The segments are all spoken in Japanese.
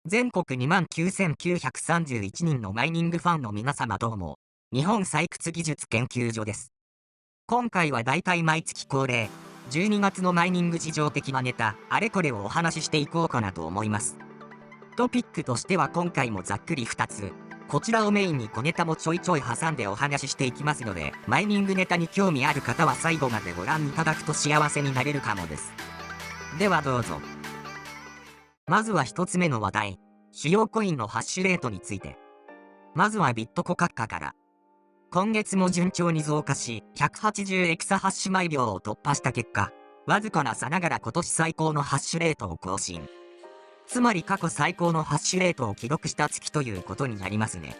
全国29,931人のマイニングファンの皆様どうも、日本採掘技術研究所です。今回はだいたい毎月恒例、12月のマイニング事情的なネタ、あれこれをお話ししていこうかなと思います。トピックとしては今回もざっくり2つ、こちらをメインに小ネタもちょいちょい挟んでお話ししていきますので、マイニングネタに興味ある方は最後までご覧いただくと幸せになれるかもです。ではどうぞ。まずは1つ目の話題、主要コインのハッシュレートについて。まずはビットコカッカから。今月も順調に増加し、180エクサハッシュ毎秒を突破した結果、わずかなさながら今年最高のハッシュレートを更新。つまり過去最高のハッシュレートを記録した月ということになりますね。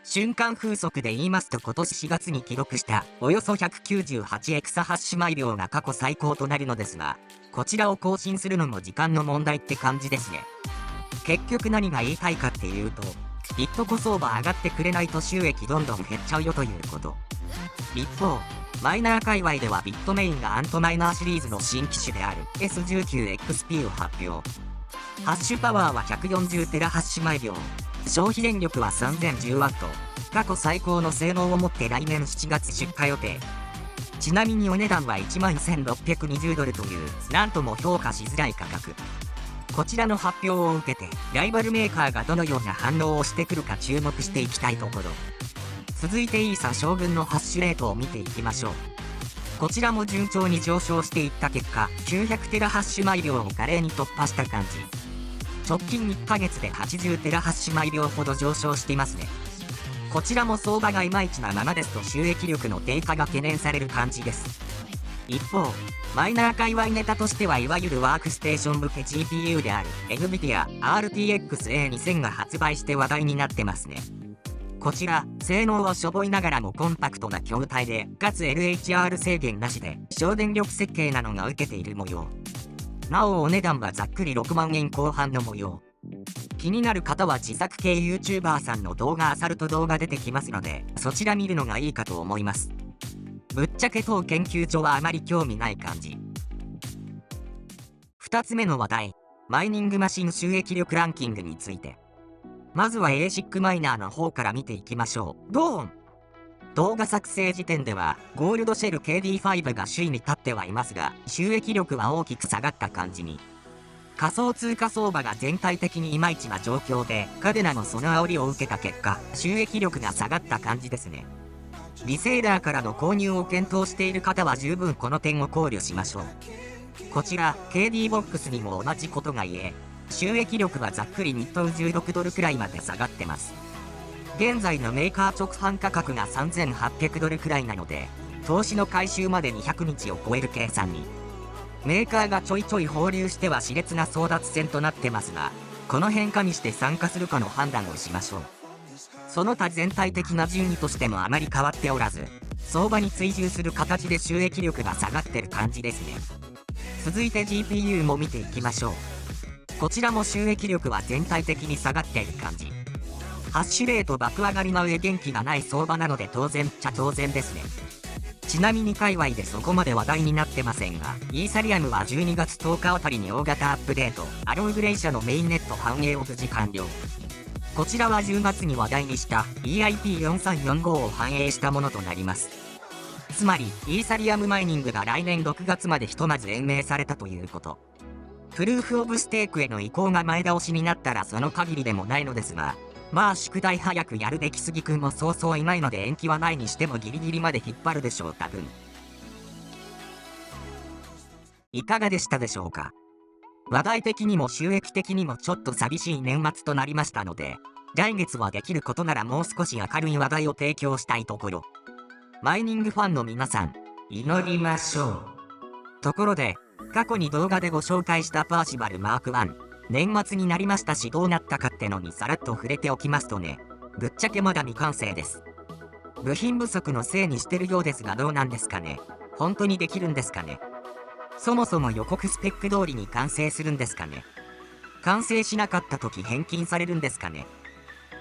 瞬間風速で言いますと今年4月に記録したおよそ198エクサハッシュ毎秒が過去最高となるのですが、こちらを更新するのも時間の問題って感じですね。結局何が言いたいかっていうと、ビットコ相場上がってくれないと収益どんどん減っちゃうよということ。一方、マイナー界隈ではビットメインがアントマイナーシリーズの新機種である S19XP を発表。ハッシュパワーは140テラハッシュ毎秒。消費電力は 3010W。過去最高の性能を持って来年7月出荷予定。ちなみにお値段は11,620ドルという、なんとも評価しづらい価格。こちらの発表を受けて、ライバルメーカーがどのような反応をしてくるか注目していきたいところ。続いてイーサ将軍のハッシュレートを見ていきましょう。こちらも順調に上昇していった結果、900テラハッシュ毎秒を華麗に突破した感じ。直近1ヶ月で80テラハッシュ毎秒ほど上昇していますね。こちらも相場がいまいちなままですと収益力の低下が懸念される感じです。一方、マイナー界隈ネタとしてはいわゆるワークステーション向け GPU である NVIDIA RTX A2000 が発売して話題になってますね。こちら、性能はしょぼいながらもコンパクトな筐体で、かつ LHR 制限なしで、省電力設計なのが受けている模様。なおお値段はざっくり6万円後半の模様。気になる方は自作系 YouTuber さんの動画漁ると動画出てきますので、そちら見るのがいいかと思います。ぶっちゃけ当研究所はあまり興味ない感じ。2つ目の話題、マイニングマシン収益力ランキングについて。まずは ASIC マイナーの方から見ていきましょう。ドーン！動画作成時点では、ゴールドシェル KD5 が首位に立ってはいますが、収益力は大きく下がった感じに。仮想通貨相場が全体的にいまいちな状況で、カデナもその煽りを受けた結果、収益力が下がった感じですね。リセーラーからの購入を検討している方は十分この点を考慮しましょう。こちら、KD ボックスにも同じことが言え、収益力はざっくり日当16ドルくらいまで下がってます。現在のメーカー直販価格が3800ドルくらいなので、投資の回収まで200日を超える計算に。メーカーがちょいちょい放流しては熾烈な争奪戦となってますが、この変化にして参加するかの判断をしましょう。その他全体的な順位としてもあまり変わっておらず、相場に追従する形で収益力が下がってる感じですね。続いて GPU も見ていきましょう。こちらも収益力は全体的に下がっている感じ。ハッシュレート爆上がりの上元気がない相場なので当然っちゃ当然ですね。ちなみに界隈でそこまで話題になってませんが、イーサリアムは12月10日あたりに大型アップデート、アローグレイ社のメインネット反映を無事完了。こちらは10月に話題にした EIP4345 を反映したものとなります。つまり、イーサリアムマイニングが来年6月までひとまず延命されたということ。プルーフオブステークへの移行が前倒しになったらその限りでもないのですが、まあ宿題早くやるべきすぎくんもそうそういないので延期はないにしてもギリギリまで引っ張るでしょう多分。いかがでしたでしょうか。話題的にも収益的にもちょっと寂しい年末となりましたので、来月はできることならもう少し明るい話題を提供したいところ。マイニングファンの皆さん、祈りましょう。ところで、過去に動画でご紹介したパーシバル M1、年末になりましたしどうなったかってのにさらっと触れておきますとね、ぶっちゃけまだ未完成です。部品不足のせいにしてるようですがどうなんですかね。本当にできるんですかね。そもそも予告スペック通りに完成するんですかね。完成しなかった時返金されるんですかね。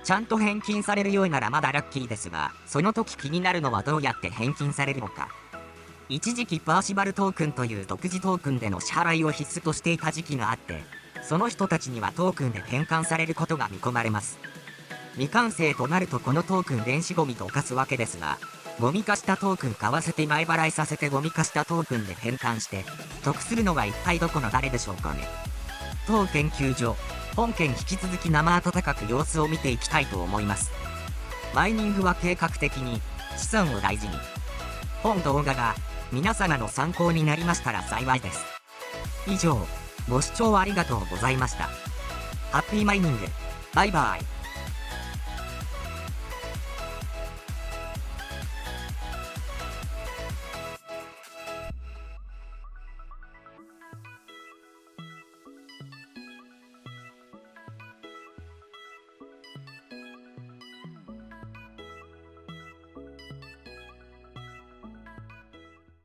ちゃんと返金されるようならまだラッキーですが、その時気になるのはどうやって返金されるのか。一時期パーシバルトークンという独自トークンでの支払いを必須としていた時期があって、その人たちにはトークンで変換されることが見込まれます。未完成となるとこのトークン電子ゴミと化すわけですが、ゴミ化したトークン買わせて前払いさせてゴミ化したトークンで変換して、得するのは一体どこの誰でしょうかね。当研究所、本件引き続き生温かく様子を見ていきたいと思います。マイニングは計画的に、資産を大事に。本動画が皆様の参考になりましたら幸いです。以上、ご視聴ありがとうございました。ハッピーマイニング。バイバイ。